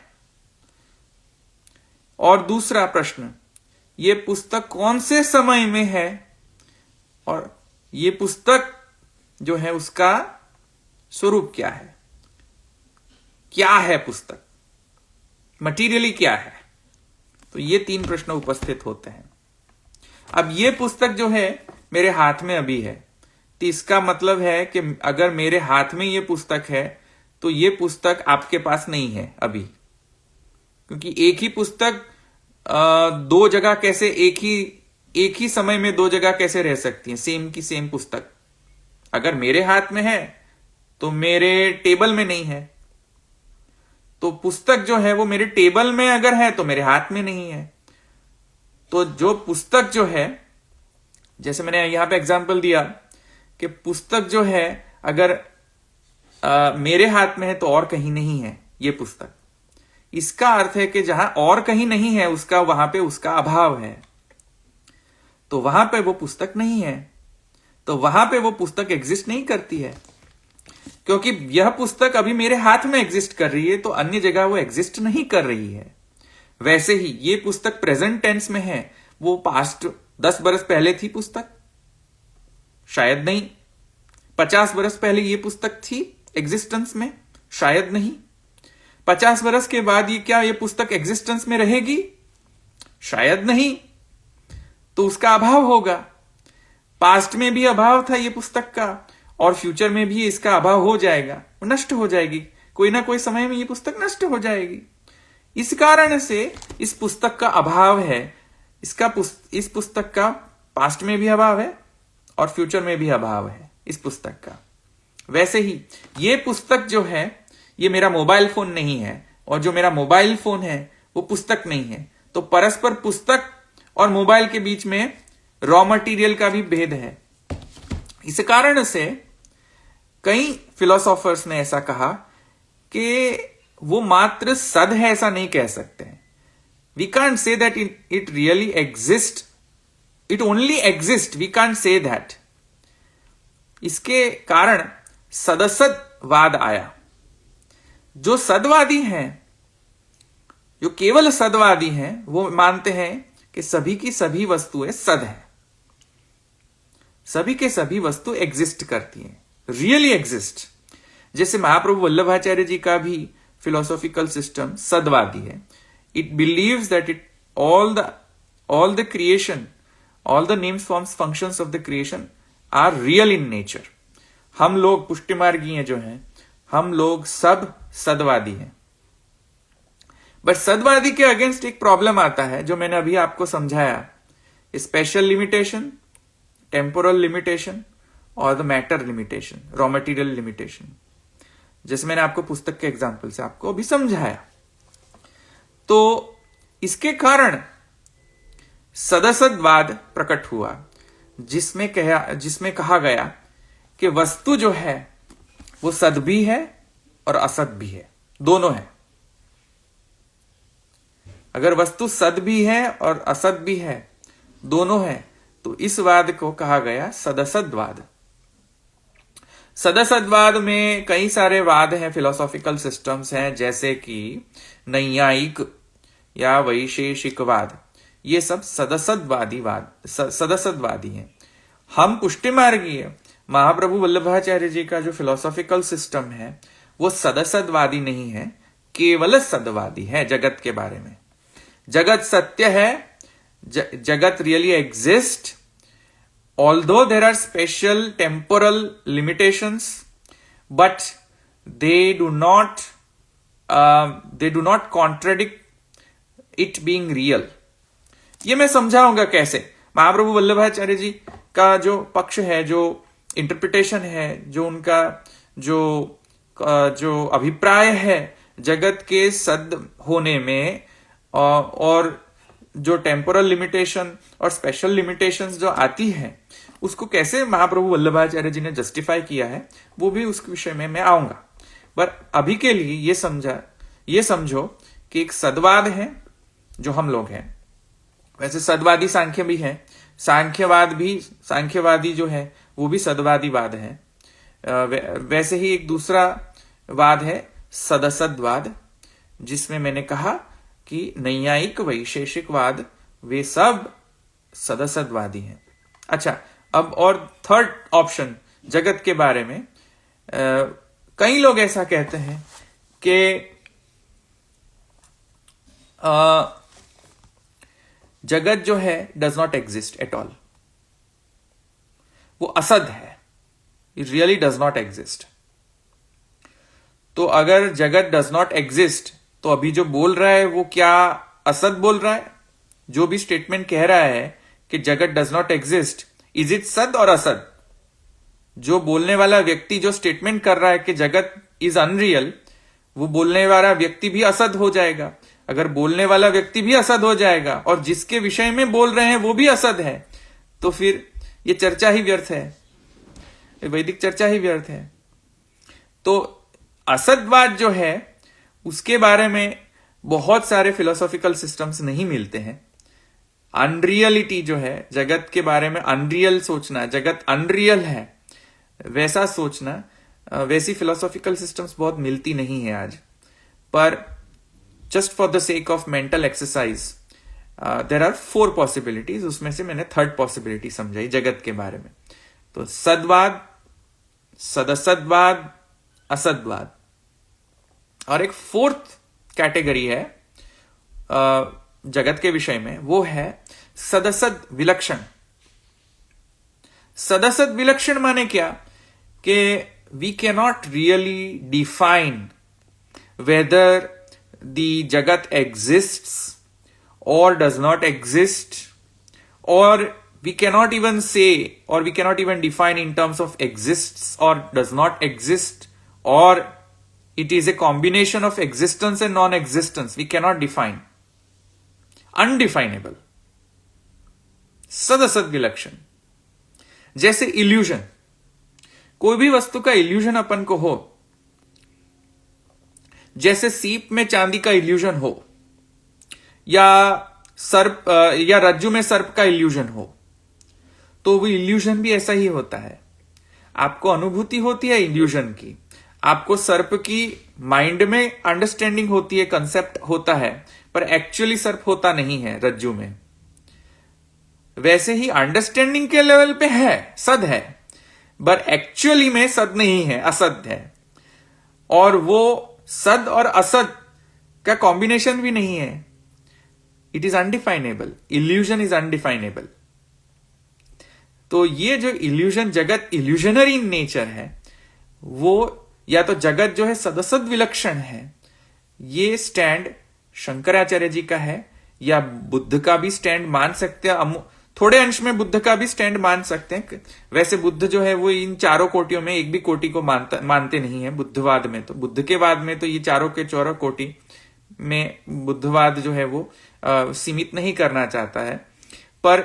और दूसरा प्रश्न, ये पुस्तक कौन से समय में है और ये पुस्तक जो है उसका स्वरूप क्या है, क्या है पुस्तक, मटीरियली क्या है। तो ये तीन प्रश्न उपस्थित होते हैं। अब ये पुस्तक जो है मेरे हाथ में अभी है, तो इसका मतलब है कि अगर मेरे हाथ में ये पुस्तक है तो ये पुस्तक आपके पास नहीं है अभी, क्योंकि एक ही पुस्तक दो जगह कैसे, एक ही समय में दो जगह कैसे रह सकती है, सेम की सेम पुस्तक। अगर मेरे हाथ में है तो मेरे टेबल में नहीं है, तो पुस्तक जो है वो मेरे टेबल में अगर है तो मेरे हाथ में नहीं है। तो जो पुस्तक जो है, जैसे मैंने यहां पे एग्जांपल दिया कि पुस्तक जो है अगर मेरे हाथ में है तो और कहीं नहीं है ये पुस्तक, इसका अर्थ है कि जहां और कहीं नहीं है उसका, वहां पे उसका अभाव है, तो वहां पे वो पुस्तक नहीं है, तो वहां पे वो पुस्तक एग्जिस्ट नहीं करती है। क्योंकि यह पुस्तक अभी मेरे हाथ में एग्जिस्ट कर रही है, तो अन्य जगह वो एग्जिस्ट नहीं कर रही है। वैसे ही ये पुस्तक प्रेजेंट टेंस में है, वो पास्ट 10 बरस पहले थी पुस्तक, शायद नहीं। 50 बरस पहले ये पुस्तक थी एग्जिस्टेंस में, शायद नहीं। 50 बरस के बाद ये क्या ये पुस्तक एग्जिस्टेंस में रहेगी, शायद नहीं। तो उसका अभाव होगा। पास्ट में भी अभाव था ये पुस्तक का, और फ्यूचर में भी इसका अभाव हो जाएगा, नष्ट हो जाएगी, कोई ना कोई समय में ये पुस्तक नष्ट हो जाएगी। इस कारण से इस पुस्तक का अभाव है, इस पुस्तक का पास्ट में भी अभाव है और फ्यूचर में भी अभाव है इस पुस्तक का। वैसे ही ये पुस्तक जो है ये मेरा मोबाइल फोन नहीं है और जो मेरा मोबाइल फोन है वो पुस्तक नहीं है। तो परस्पर पुस्तक और मोबाइल के बीच में रॉ मटेरियल का भी भेद है। इस कारण से कई फिलोसोफर्स ने ऐसा कहा कि वो मात्र सद है ऐसा नहीं कह सकते। We can't say that it really exist, it only exist, we can't say that. इसके कारण सदसदवाद आया। जो सदवादी हैं, जो केवल सदवादी हैं, वो मानते हैं कि सभी की सभी वस्तुएं सद हैं, सभी के सभी वस्तु एग्जिस्ट करती हैं, रियली एग्जिस्ट। जैसे महाप्रभु वल्लभाचार्य जी का भी फिलोसॉफिकल सिस्टम सदवादी है। It believes that it all the creation, all the names forms functions of the creation are real in nature. हम लोग पुष्टि मार्गीय जो हैं, हम लोग सब सदवादी हैं। बट सदवादी के अगेंस्ट एक प्रॉब्लम आता है जो मैंने अभी आपको समझाया, स्पेशल लिमिटेशन, टेम्पोरल लिमिटेशन और the matter limitation, raw material limitation, जैसे मैंने आपको पुस्तक के एग्जाम्पल से आपको अभी समझाया। तो इसके कारण सदसदवाद प्रकट हुआ, जिसमें कहा गया कि वस्तु जो है वो सद भी है और असद भी है, दोनों है। अगर वस्तु सद भी है और असद भी है, दोनों है, तो इस वाद को कहा गया सदसदवाद। सदसदवाद में कई सारे वाद हैं, फिलोसॉफिकल सिस्टम्स हैं, जैसे कि नैयायिक या वैशेषिकवाद। ये सब सदसदवादी हैं। हम पुष्टि मार्गीय महाप्रभु वल्लभाचार्य जी का जो फिलोसॉफिकल सिस्टम है वो सदसदवादी नहीं है, केवल सदवादी है। जगत के बारे में, जगत सत्य है, जगत really exist, although there are special temporal limitations, but they do not contradict it being real. ये मैं समझाऊंगा कैसे। महाप्रभु वल्लभाचार्य जी का जो पक्ष है, जो इंटरप्रिटेशन है, जो उनका जो अभिप्राय है जगत के सद होने में, और जो टेम्पोरल लिमिटेशन और स्पेशल लिमिटेशंस जो आती है, उसको कैसे महाप्रभु वल्लभाचार्य जी ने जस्टिफाई किया है, वो भी उस विषय में मैं आऊंगा। पर अभी के लिए ये समझो कि एक सदवाद है जो हम लोग हैं। वैसे सदवादी सांख्य भी है, सांख्यवादी जो है वो भी सदवादीवाद है। वैसे ही एक दूसरा वाद है सदसदवाद, जिसमें मैंने कहा कि नैयायिक वैशेषिकवाद वे सब सदसदवादी हैं। अच्छा, अब और थर्ड ऑप्शन जगत के बारे में, कई लोग ऐसा कहते हैं कि जगत जो है does not exist at all, वो असद है, it really does not exist. तो अगर जगत डज नॉट एग्जिस्ट, तो अभी जो बोल रहा है वो क्या असद बोल रहा है? जो भी स्टेटमेंट कह रहा है कि जगत does not exist, is it सद और असद? जो बोलने वाला व्यक्ति जो स्टेटमेंट कर रहा है कि जगत इज अनरियल, वो बोलने वाला व्यक्ति भी असद हो जाएगा। अगर बोलने वाला व्यक्ति भी असद हो जाएगा और जिसके विषय में बोल रहे हैं वो भी असद है, तो फिर ये चर्चा ही व्यर्थ है, वैदिक चर्चा ही व्यर्थ है। तो असदवाद जो है उसके बारे में बहुत सारे फिलोसॉफिकल सिस्टम्स नहीं मिलते हैं। अनरियलिटी जो है, जगत के बारे में अनरियल सोचना, जगत अनरियल है वैसा सोचना, वैसी फिलोसॉफिकल सिस्टम्स बहुत मिलती नहीं है आज। पर just for the sake of mental exercise there are 4 possibilities, उसमें से मैंने थर्ड पॉसिबिलिटी समझाई जगत के बारे में। तो सदवाद, सदसदवाद, असदवाद, और एक फोर्थ कैटेगरी है जगत के विषय में, वो है सदसद विलक्षण। सदसद विलक्षण माने क्या? कि we can not really define whether the जगत एग्जिस्ट्स और does not exist or we cannot even say, or we cannot even define in terms of exists or does not exist, or it is a combination of existence and non-existence. We cannot define. Undefinable. सदसद विलक्षण. जैसे इल्यूजन, कोई भी वस्तु का इल्यूजन अपन को हो, जैसे सीप में चांदी का इल्यूजन हो, या सर्प या रज्जु में सर्प का इल्यूजन हो, तो वो इल्यूजन भी ऐसा ही होता है. आपको अनुभूति होती है इल्यूजन की, आपको सर्प की माइंड में अंडरस्टैंडिंग होती है, कंसेप्ट होता है, पर एक्चुअली सर्प होता नहीं है रज्जु में. वैसे ही अंडरस्टैंडिंग के लेवल पे है, सद है, पर एक्चुअली में सद नहीं है, असद है. और वो सद और असद का कॉम्बिनेशन भी नहीं है. It is undefinable. Illusion is undefinable. तो ये जो इल्यूजन, जगत इल्यूजनरी इन नेचर है, वो या तो जगत जो है सदसद विलक्षण है, ये स्टैंड शंकराचार्य जी का है, या बुद्ध का भी स्टैंड मान सकते हैं. थोड़े अंश में बुद्ध का भी स्टैंड मान सकते हैं. वैसे बुद्ध जो है वो इन चारों कोटियों में एक भी कोटि को मानते नहीं है बुद्धवाद में. तो बुद्ध के बाद में तो ये चारों के चौरों कोटि में बुद्धवाद जो है वो सीमित नहीं करना चाहता है. पर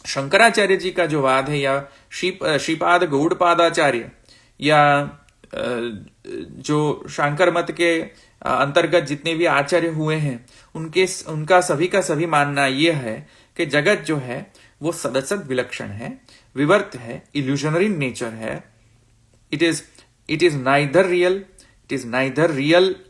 शंकराचार्य जी का जो वाद है, या श्रीपाद गौड़पादाचार्य, या जो शांकर मत के अंतर्गत जितने भी आचार्य हुए हैं, उनका सभी का सभी मानना यह है कि जगत जो है वो सदसद विलक्षण है, विवर्त है, इल्यूजनरी नेचर है. It is neither real,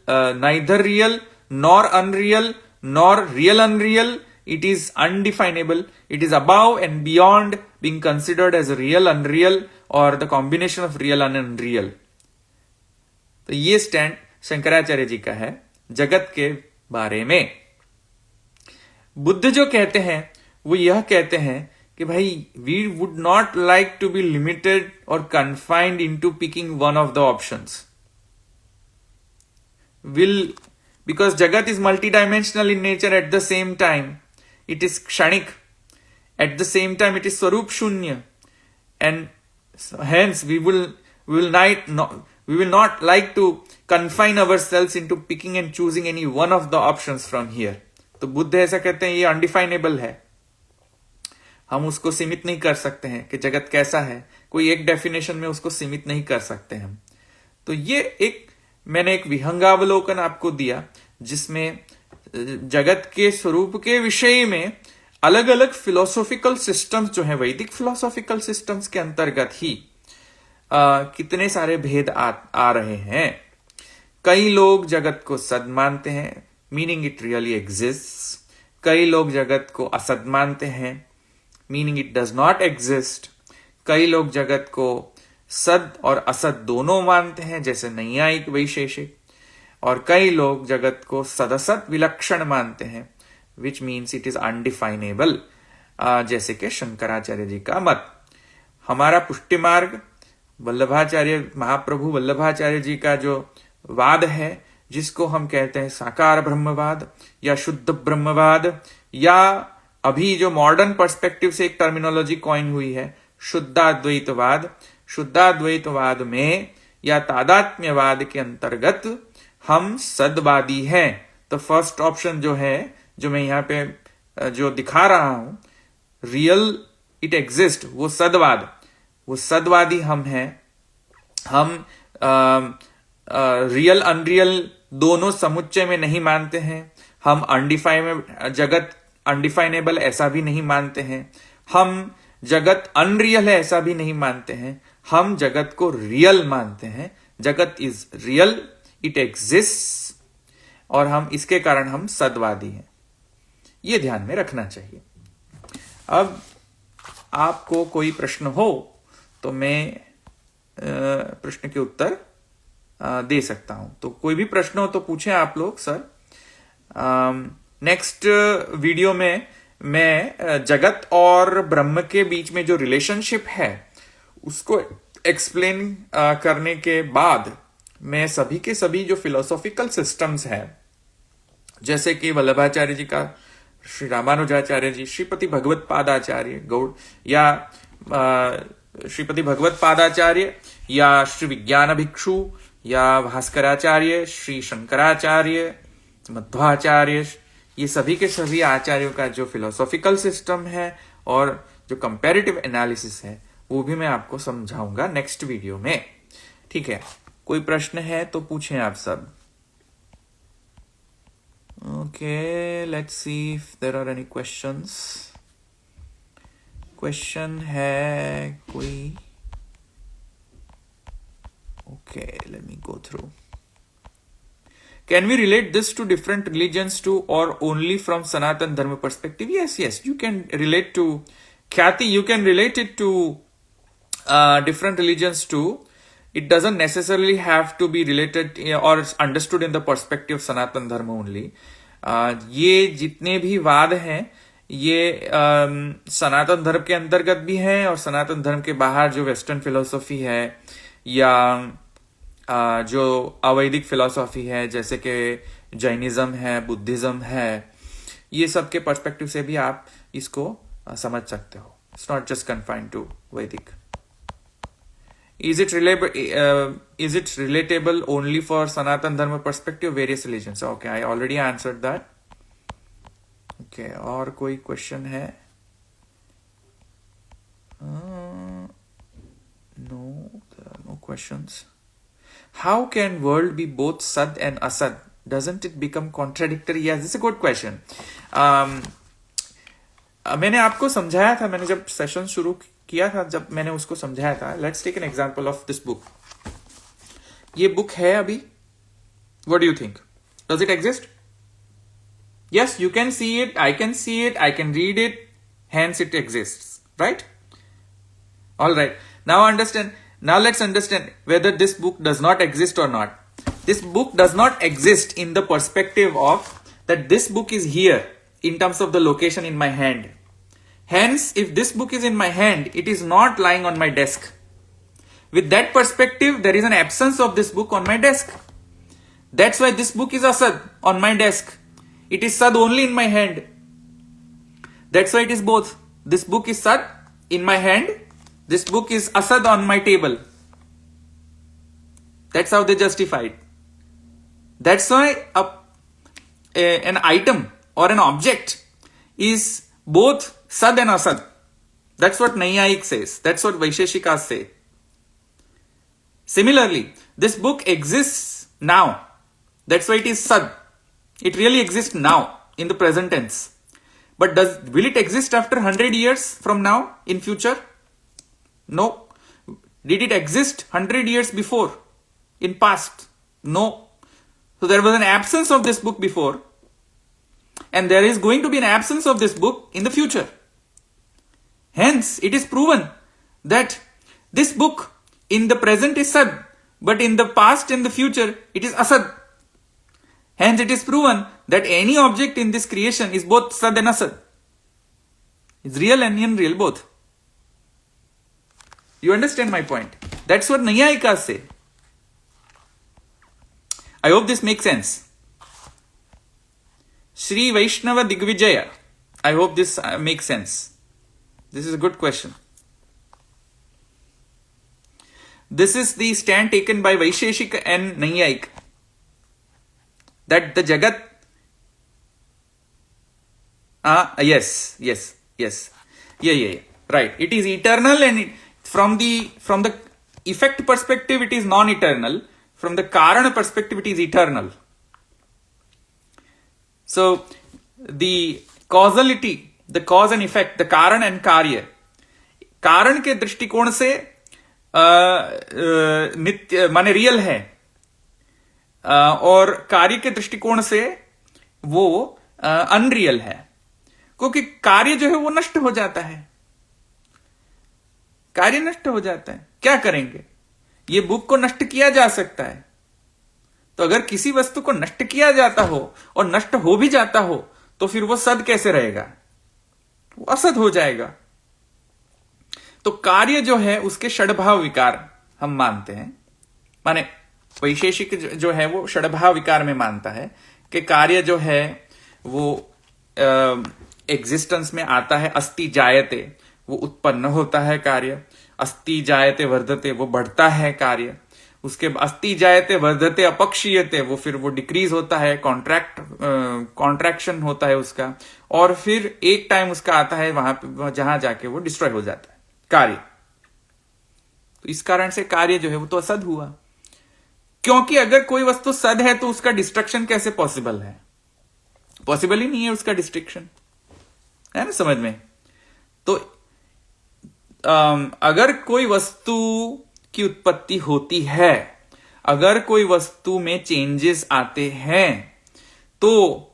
neither real nor unreal, nor real unreal. It is undefinable. It is above and beyond being considered as real, unreal, or the combination of real and unreal. तो ये स्टैंड शंकराचार्य जी का है जगत के बारे में. बुद्ध जो कहते हैं वो यह कहते हैं कि भाई, we would not like to be limited or confined into picking one of the options. Because Jagat is multidimensional in nature at the same time. It is kshanik. At the same time, it is Swarup Shunya. And hence, we will not like to confine ourselves into picking and choosing any one of the options from here. तो बुद्ध ऐसा कहते हैं ये अनडिफाइनेबल है. हम उसको सीमित नहीं कर सकते हैं कि जगत कैसा है. कोई एक डेफिनेशन में उसको सीमित नहीं कर सकते हम. तो ये मैंने एक विहंगावलोकन आपको दिया, जिसमें जगत के स्वरूप के विषय में अलग अलग फिलोसॉफिकल सिस्टम्स जो है, वैदिक फिलोसॉफिकल सिस्टम्स के अंतर्गत ही कितने सारे भेद आ रहे हैं. कई लोग जगत को सद मानते हैं, मीनिंग इट रियली एग्जिस्ट. कई लोग जगत को असद मानते हैं, meaning it does not exist. कई लोग जगत को सद और असद दोनों मानते हैं, जैसे नैयायिक, वैशेषिक. और कई लोग जगत को सदसद विलक्षण मानते हैं, which means it is undefinable, जैसे कि शंकराचार्य जी का मत. हमारा पुष्टि मार्ग वल्लभाचार्य, महाप्रभु वल्लभाचार्य जी का जो वाद है, जिसको हम कहते हैं साकार ब्रह्मवाद या शुद्ध ब्रह्मवाद, या अभी जो मॉडर्न पर्सपेक्टिव से एक टर्मिनोलॉजी कॉइन हुई है, शुद्धाद्वैतवाद. शुद्धाद्वैतवाद में या तादात्म्यवाद के अंतर्गत हम सदवादी हैं. तो फर्स्ट ऑप्शन जो है, जो मैं यहां पे जो दिखा रहा हूं, रियल इट एग्जिस्ट, वो सदवाद, वो सदवादी हम हैं. हम रियल अनरियल दोनों समुच्चय में नहीं मानते हैं. हम जगत अनडिफाइनेबल ऐसा भी नहीं मानते हैं. हम जगत अनरियल है ऐसा भी नहीं मानते हैं. हम जगत को रियल मानते हैं. जगत इज रियल, इट एग्जिस्ट, और हम इसके कारण हम सदवादी हैं. ये ध्यान में रखना चाहिए. अब आपको कोई प्रश्न हो तो मैं प्रश्न के उत्तर दे सकता हूं. तो कोई भी प्रश्न हो तो पूछें आप लोग सर. नेक्स्ट वीडियो में मैं जगत और ब्रह्म के बीच में जो रिलेशनशिप है उसको एक्सप्लेन करने के बाद मैं सभी के सभी जो फिलोसॉफिकल सिस्टम्स हैं, जैसे कि वल्लभाचार्य जी का श्री रामानुजाचार्य जी, श्रीपति भगवत पादाचार्य गौड़, या श्रीपति भगवत पादाचार्य, या श्री विज्ञान भिक्षु, या भास्कराचार्य, श्री शंकराचार्य, मध्वाचार्य, ये सभी के सभी आचार्यों का जो फिलोसॉफिकल सिस्टम है और जो कंपैरेटिव एनालिसिस है वो भी मैं आपको समझाऊंगा नेक्स्ट वीडियो में। ठीक है, कोई प्रश्न है तो पूछें आप सब। Okay, let's see if there are any questions. Question है कोई? Okay, let me go through. Can we relate this to different religions too, or only from Sanatan Dharma perspective? Yes, you can relate to, Khyati, you can relate it to different religions too. It doesn't necessarily have to be related or understood in the perspective of Sanatan Dharma only. ये जितने भी वाद हैं ये सनातन धर्म के अंतर्गत भी हैं और सनातन धर्म के बाहर जो वेस्टर्न फिलोसॉफी है या जो अवैदिक फिलॉसफी है जैसे कि जैनिज्म है, बुद्धिज्म है, ये सब के पर्सपेक्टिव से भी आप इसको समझ सकते हो। It's not just confined to Vedic. Is it relatable only for Sanatan Dharma perspective various religions? Okay, I already answered that. Okay, और कोई क्वेश्चन है? No questions. How can world be both Sad and Asad? Doesn't it become contradictory? Yes, this is a good question. मैंने आपको समझाया था, मैंने जब सेशन शुरू किया था जब मैंने उसको समझाया था। Let's take an example of this book. ये बुक है अभी। What do you think? Does it exist? Yes, you can see it, I can see it, I can read it, hence it exists, right? All right. Now let's understand whether this book does not exist or not. This book does not exist in the perspective of that this book is here in terms of the location in my hand. Hence, if this book is in my hand, it is not lying on my desk. With that perspective, there is an absence of this book on my desk. That's why this book is Asad on my desk. It is Sad only in my hand. That's why it is both. This book is Sad in my hand. This book is Asad on my table. That's how they justified. That's why an item or an object is both Sad and Asad. That's what Naiyayik says. That's what Vaisheshikas say. Similarly, this book exists now. That's why it is Sad. It really exists now in the present tense. But will it exist after 100 years from now in future? No. Did it exist 100 years before? In past? No. So there was an absence of this book before. And there is going to be an absence of this book in the future. Hence, it is proven that this book in the present is Sad. But in the past and the future, it is Asad. Hence, it is proven that any object in this creation is both Sad and Asad. It's real and unreal both. You understand my point? That's what Naiyayikas say. I hope this makes sense. Sri Vaishnava Digvijaya. I hope this makes sense. This is a good question. This is the stand taken by Vaisheshika and Naiyayik. That the Jagat... Yes. Yeah. Right. It is eternal and from the effect perspective it is non-eternal. From the Karana perspective it is eternal. So the causality, the cause and effect, the Karan and Karya. कारण के दृष्टिकोण से नित्य माने रियल है और कार्य के दृष्टिकोण से वो अनरियल है, क्योंकि कार्य जो है वो नष्ट हो जाता है। कार्य नष्ट हो जाता है, क्या करेंगे? ये बुक को नष्ट किया जा सकता है, तो अगर किसी वस्तु को नष्ट किया जाता हो और नष्ट हो भी जाता हो तो फिर वो सद कैसे रहेगा? वो असद हो जाएगा। तो कार्य जो है उसके षड्भाव विकार हम मानते हैं, माने वैशेषिक जो है वो षड्भाव विकार में मानता है कि कार्य जो है वो एग्जिस्टेंस में आता है अस्ति जायते, वो उत्पन्न होता है कार्य, अस्ति जायते वर्धते, वो बढ़ता है कार्य, उसके अस्ति जायते वर्धते अपक्षीयते, वो फिर वो डिक्रीज होता है, कॉन्ट्रैक्शन होता है उसका, और फिर एक टाइम उसका आता है वहां पे जहां जाके वो डिस्ट्रॉय हो जाता है कार्य। तो इस कारण से कार्य जो है वो तो असद हुआ, क्योंकि अगर कोई वस्तु सद है तो उसका डिस्ट्रक्शन कैसे पॉसिबल है? पॉसिबल ही नहीं है उसका डिस्ट्रक्शन, है ना समझ में? तो अगर कोई वस्तु की उत्पत्ति होती है, अगर कोई वस्तु में चेंजेस आते हैं, तो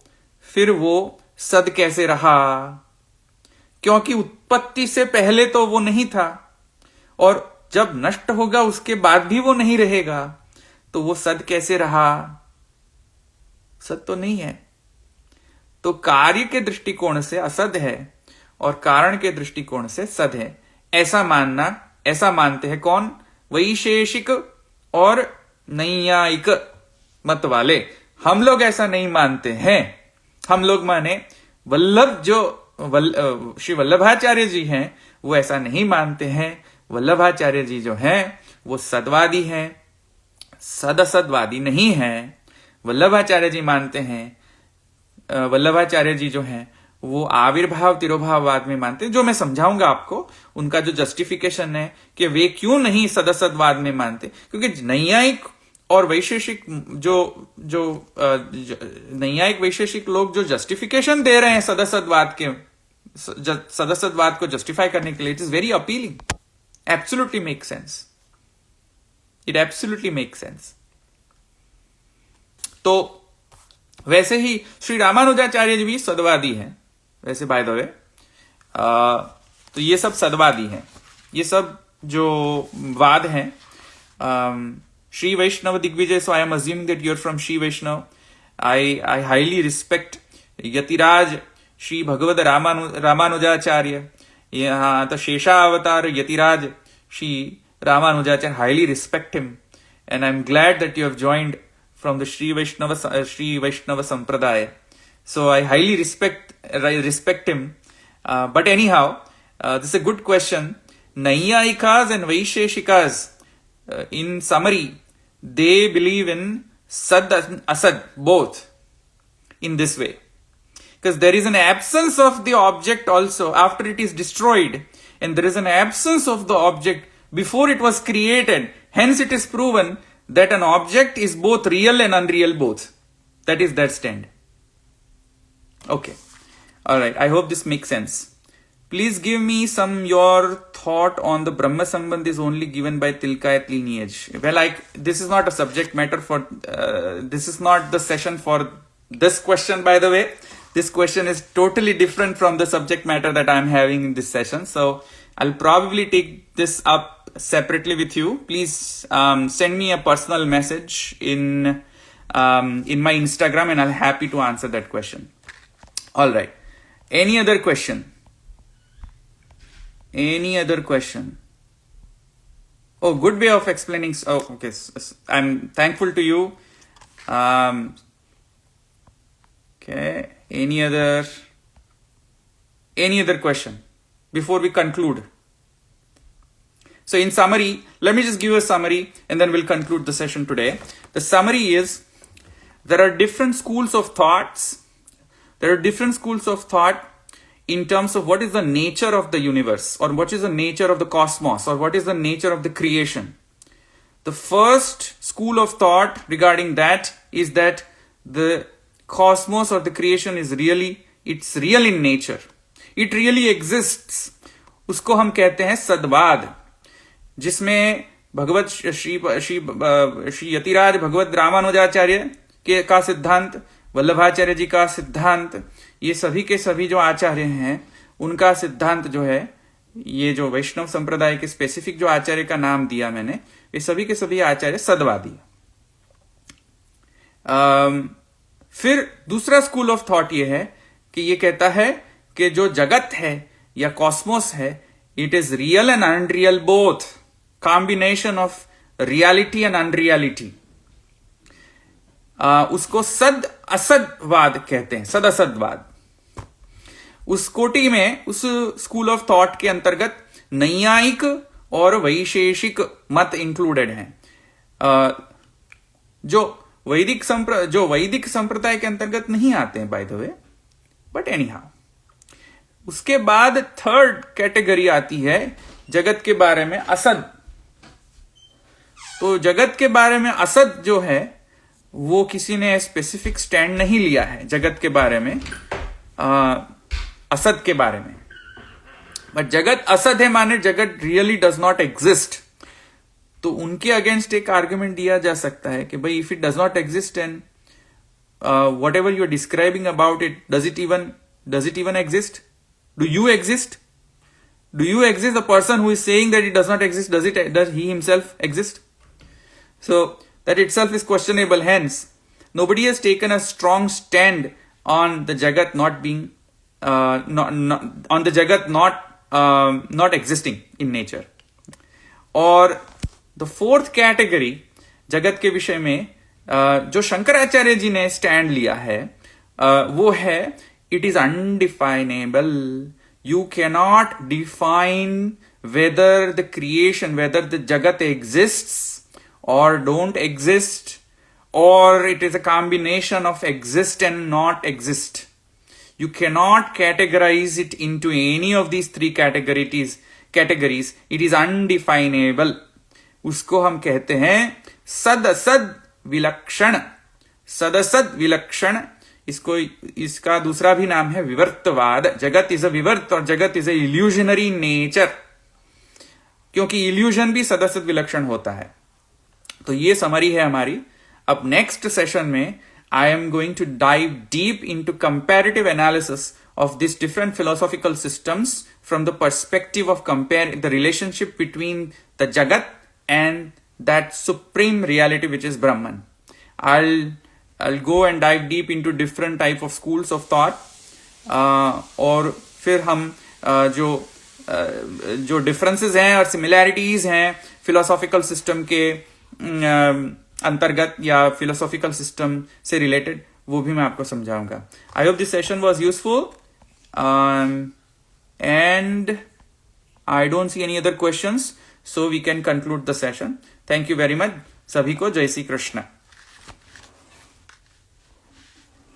फिर वो सद कैसे रहा? क्योंकि उत्पत्ति से पहले तो वो नहीं था, और जब नष्ट होगा उसके बाद भी वो नहीं रहेगा, तो वो सद कैसे रहा? सद तो नहीं है। तो कार्य के दृष्टिकोण से असद है और कारण के दृष्टिकोण से सद है, ऐसा मानते हैं कौन? वैशेषिक और नैयायिक मत वाले। हम लोग ऐसा नहीं मानते हैं। हम लोग माने श्री वल्लभाचार्य जी हैं, वो ऐसा नहीं मानते हैं। वल्लभाचार्य जी जो हैं वो सदवादी हैं, सदसदवादी नहीं है। वल्लभाचार्य जी मानते हैं, वल्लभाचार्य जी जो हैं वो आविर्भाव तिरोभाववाद में मानते हैं, जो मैं समझाऊंगा आपको उनका जो जस्टिफिकेशन है कि वे क्यों नहीं सदसदवाद में मानते। क्योंकि नैयायिक और वैशेषिक नैयायिक वैशेषिक लोग जो जस्टिफिकेशन दे रहे हैं सदसदवाद को जस्टिफाई करने के लिए, it is very appealing, absolutely make sense, it absolutely make sense. तो वैसे ही श्री रामानुजाचार्य जी भी सदवादी हैं, वैसे बाय द वे। तो ये सब सदवादी हैं, ये सब जो वाद हैं। Shri Vaishnav Digvijay, so I am assuming that you are from Shri Vaishnav. I highly respect Yatiraj Shri Bhagavad Ramanujacharya, यहाँ तो शेषावतार Yatiraj Shri Ramanujacharya, highly respect him, and I am glad that you have joined from the Sri Vaishnava Sampradaya. So I highly respect him. But anyhow, this is a good question. Naiyayikas and Vaisheshikas, in summary, they believe in Sad and Asad, both, in this way. Because there is an absence of the object also after it is destroyed, and there is an absence of the object before it was created. Hence it is proven that an object is both real and unreal both. That is that stand. Okay. Alright. I hope this makes sense. Please give me your thought on the Brahma Sambandh is only given by Tilkayat lineage. Well, this is not a subject matter for, this is not the session for this question, by the way. This question is totally different from the subject matter that I'm having in this session. So I'll probably take this up separately with you. Please send me a personal message in my Instagram, and I'll happy to answer that question. All right. Any other question? Oh, good way of explaining. Oh, okay. I'm thankful to you. Okay. Any other question before we conclude? So in summary, let me just give you a summary and then we'll conclude the session today. The summary is, there are different schools of thoughts. There are different schools of thought in terms of what is the nature of the universe, or what is the nature of the cosmos, or what is the nature of the creation. The first school of thought regarding that is that the cosmos or the creation is it's real in nature. It really exists. उसको हम कहते हैं सद्वाद, जिसमें भगवत श्री यतिराज भगवत रामानुजाचार्य का सिद्धांत, वल्लभाचार्य जी का सिद्धांत, ये सभी के सभी जो आचार्य हैं उनका सिद्धांत जो है, ये जो वैष्णव संप्रदाय के स्पेसिफिक जो आचार्य का नाम दिया मैंने, ये सभी के सभी आचार्य सदवादी। फिर दूसरा स्कूल ऑफ थॉट ये है कि ये कहता है कि जो जगत है या कॉस्मोस है, it is real and unreal both, combination of reality and unreality. उसको सद असदवाद कहते हैं, सद असदवाद। उस कोटि में, उस स्कूल ऑफ थॉट के अंतर्गत नैयायिक और वैशेषिक मत इंक्लूडेड हैं, जो वैदिक संप्रदाय के अंतर्गत नहीं आते हैं by the way, but any how. उसके बाद थर्ड कैटेगरी आती है जगत के बारे में असद। तो जगत के बारे में असद जो है वो किसी ने स्पेसिफिक स्टैंड नहीं लिया है जगत के बारे में, असद के बारे में। बट जगत असद है माने जगत रियली डज नॉट एग्जिस्ट। तो उनके अगेंस्ट एक आर्ग्यूमेंट दिया जा सकता है कि भाई if it does not exist and whatever you are describing about it, does it even exist? Do you exist? Do you exist? The person who is saying that it does not exist, does he himself exist? So that itself is questionable. Hence, nobody has taken a strong stand on the Jagat not being, on the Jagat not existing in nature. और the fourth category जगत के विषय में जो शंकराचार्य जी ने स्टैंड लिया है वो है it is undefinable. You cannot define whether the creation, whether the Jagat exists or don't exist, or it is a combination of exist and not exist. You cannot categorize it into any of these three categories. It is undefinable. उसको हम कहते हैं सदसद विलक्षण। सदसद विलक्षण, इसका दूसरा भी नाम है विवर्तवाद। जगत इज अ विवर्त और जगत इज अ इल्यूजनरी नेचर, क्योंकि इल्यूजन भी सदसद विलक्षण होता है। तो ये समरी है हमारी। अब नेक्स्ट सेशन में I am going to dive deep into comparative analysis of this different philosophical systems from the perspective of compare the relationship between the jagat and that supreme reality which is Brahman. I'll go and dive deep into different type of schools of thought, और फिर हम जो डिफरेंसेस हैं और सिमिलैरिटीज हैं फिलोसॉफिकल सिस्टम के अंतर्गत या फिलोसॉफिकल सिस्टम से रिलेटेड, वो भी मैं आपको समझाऊंगा। I hope this session was useful and I don't see any other questions, so we can conclude the session. Thank you very much. सभी को जय श्री कृष्ण।